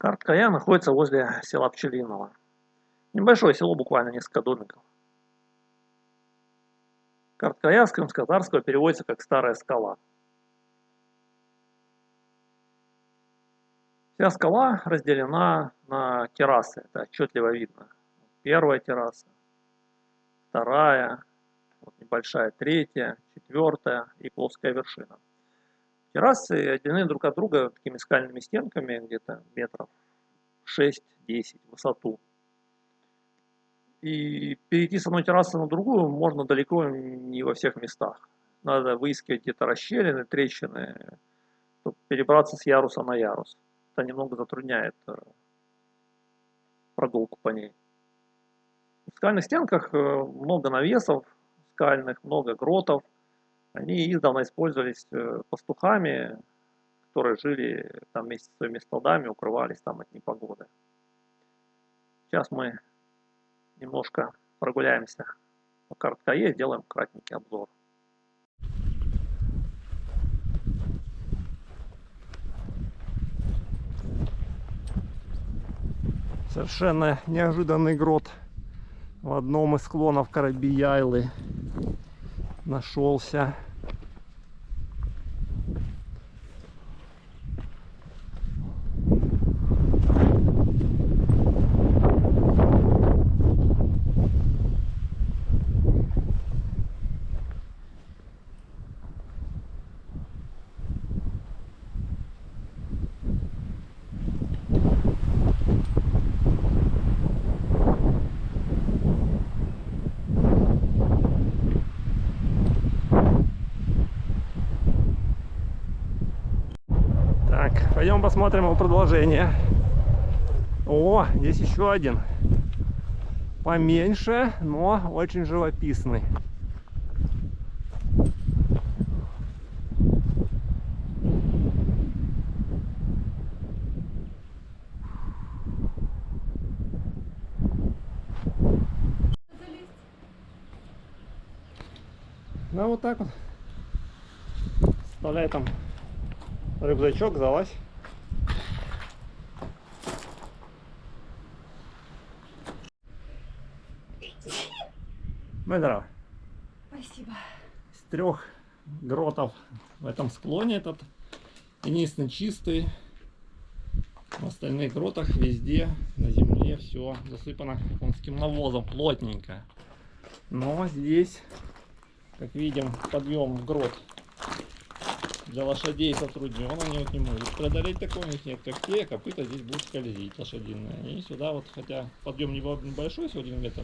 Карткая находится возле села Пчелиново. Небольшое село, буквально несколько домиков. Карткая с крымско-татарского переводится как «старая скала». Вся скала разделена на террасы, это отчетливо видно. Первая терраса, вторая, вот небольшая третья, четвертая и плоская вершина. Террасы отделены друг от друга такими скальными стенками, где-то метров 6-10 в высоту. И перейти с одной террасы на другую можно далеко не во всех местах. Надо выискивать где-то расщелины, трещины, чтобы перебраться с яруса на ярус. Это немного затрудняет прогулку по ней. В скальных стенках много навесов скальных, много гротов. Они издавна использовались пастухами, которые жили там вместе со своими стадами, укрывались там от непогоды. Сейчас мы немножко прогуляемся по Карткае, сделаем кратенький обзор. Совершенно неожиданный грот в одном из склонов Карабияйлы нашелся. Пойдем посмотрим его продолжение. О, здесь еще один. Поменьше, но очень живописный. Ну вот так вот. Вставляй там рюкзачок, залазь. Ну и здорово. Спасибо. Из 3 гротов в этом склоне этот единственный чистый. В остальных гротах везде на земле все засыпано конским навозом плотненько. Но здесь, как видим, подъем в грот для лошадей затруднен, они вот не могут преодолеть такое, у них нет когтей, а копыта здесь будут скользить лошадиные. И сюда вот, хотя подъем небольшой, всего 1 метр.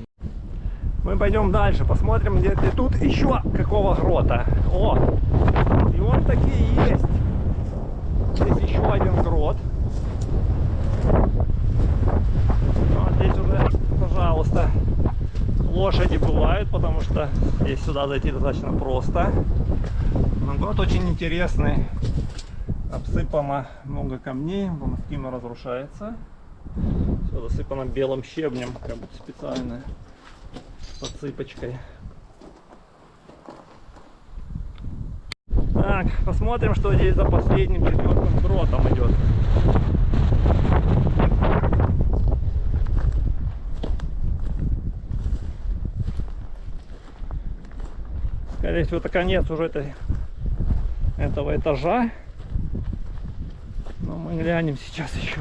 Мы пойдем дальше, посмотрим, где тут еще какого грота. О, и он такие есть. Здесь еще один грот. Вот здесь уже, пожалуйста, лошади бывают, потому что здесь сюда зайти достаточно просто. Но грот очень интересный. Обсыпано много камней, он активно разрушается. Все засыпано белым щебнем, как будто специально подсыпочкой. Так, посмотрим, что здесь за последним 4-м гротом идет. Скорее всего, это конец уже этого этажа. Но мы глянем сейчас еще.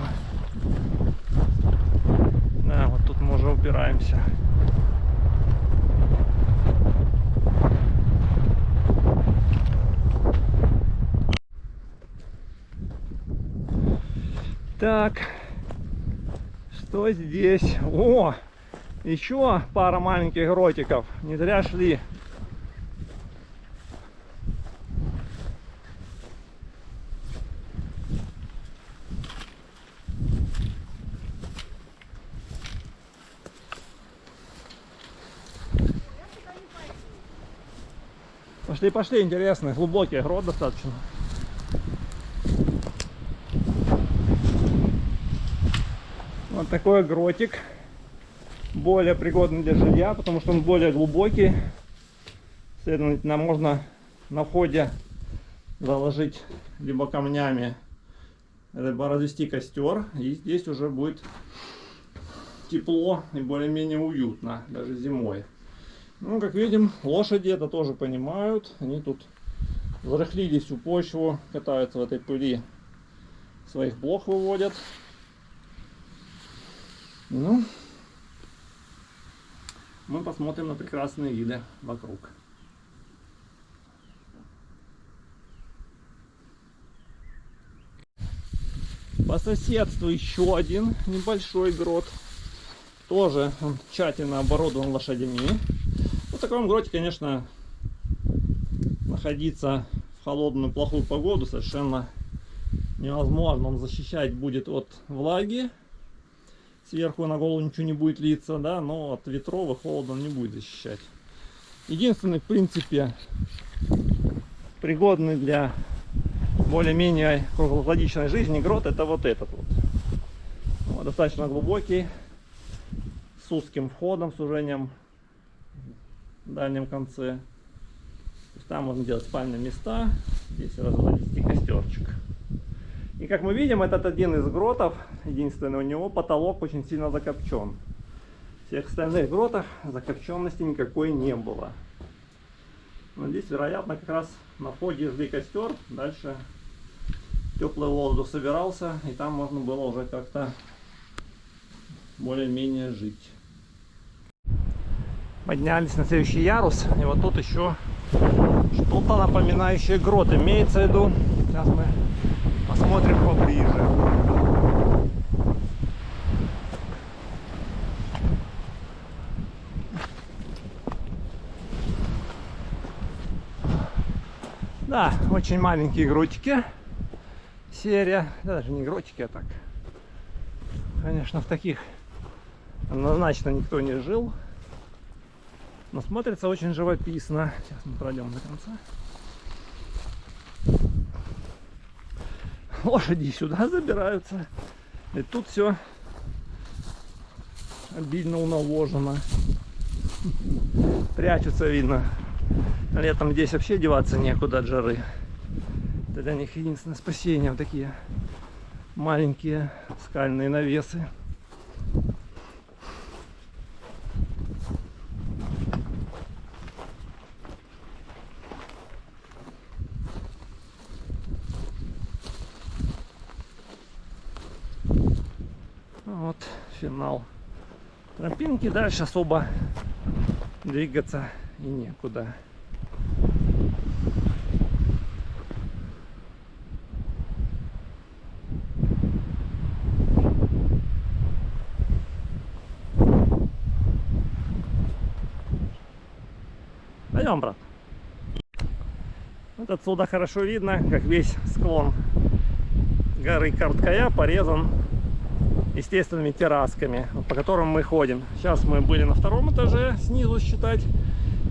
Да, вот тут мы уже упираемся. Так, что здесь? О, еще пара маленьких гротиков. Не зря шли. Пошли, пошли, интересный, глубокий грот достаточно. Вот такой гротик, более пригодный для жилья, потому что он более глубокий. Следовательно, можно на входе заложить либо камнями либо развести костер, и здесь уже будет тепло и более-менее уютно, даже зимой. Ну, как видим, лошади это тоже понимают. Они тут взрыхлили всю почву, катаются в этой пыли, своих блох выводят. Ну, мы посмотрим на прекрасные виды вокруг. По соседству еще один небольшой грот. Тоже он тщательно оборудован лошадьми. В таком гроте, конечно, находиться в холодную плохую погоду совершенно невозможно. Он защищать будет от влаги. Сверху на голову ничего не будет литься, да, но от ветров и холода он не будет защищать. Единственный, в принципе, пригодный для более-менее круглогодичной жизни грот — это вот этот вот. Вот, достаточно глубокий, с узким входом, сужением в дальнем конце. То есть там можно делать спальные места, здесь разводить костерчик. И как мы видим, этот один из гротов, единственный, у него потолок очень сильно закопчен. В всех остальных гротах закопченности никакой не было. Но здесь, вероятно, как раз на входе жгли костер, дальше теплый воздух собирался, и там можно было уже как-то более-менее жить. Поднялись на следующий ярус, и вот тут еще что-то напоминающее грот имеется в виду. Сейчас мы посмотрим поближе. Да, очень маленькие гротики. Серия, даже не гротики, а так. Конечно, в таких однозначно никто не жил. Но смотрится очень живописно. Сейчас мы пройдем до конца. Лошади сюда забираются. И тут все обильно уналожено. Прячутся, видно. Летом здесь вообще деваться некуда от жары. Это для них единственное спасение. Вот такие маленькие скальные навесы. Вот финал тропинки. Дальше особо двигаться и некуда. Пойдем, брат. Вот отсюда хорошо видно, как весь склон горы Карткая порезан естественными террасками, по которым мы ходим. Сейчас мы были на втором этаже, снизу считать.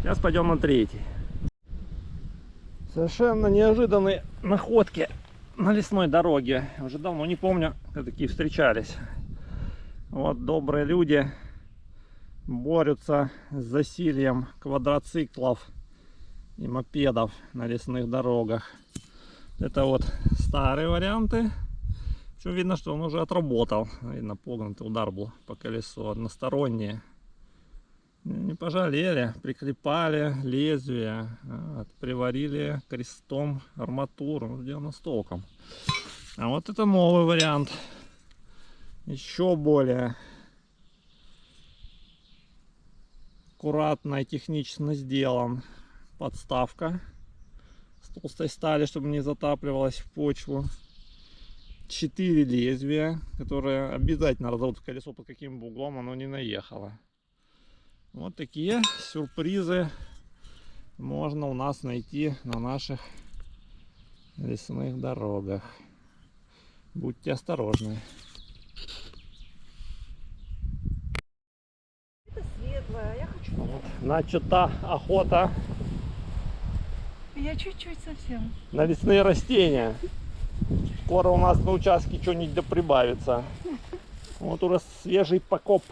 Сейчас пойдем на третий. Совершенно неожиданные находки на лесной дороге. Уже давно не помню, когда такие встречались. Вот добрые люди борются с засильем квадроциклов и мопедов на лесных дорогах. Это вот старые варианты. Причем видно, что он уже отработал. Видно, погнутый удар был по колесу, односторонние. Не пожалели, прикрепали лезвие, приварили крестом арматуру, сделано с толком. А вот это новый вариант. Еще более аккуратно и технично сделан. Подставка с толстой стали, чтобы не затапливалась в почву. 4 лезвия, которые обязательно разойдут колесо под каким бы углом оно не наехало. Вот такие сюрпризы можно у нас найти на наших лесных дорогах. Будьте осторожны. Это светлое, я хочу. Вот. Начата охота. Я чуть-чуть совсем. На лесные растения. Скоро у нас на участке что-нибудь да прибавится. Вот уже свежий покоп.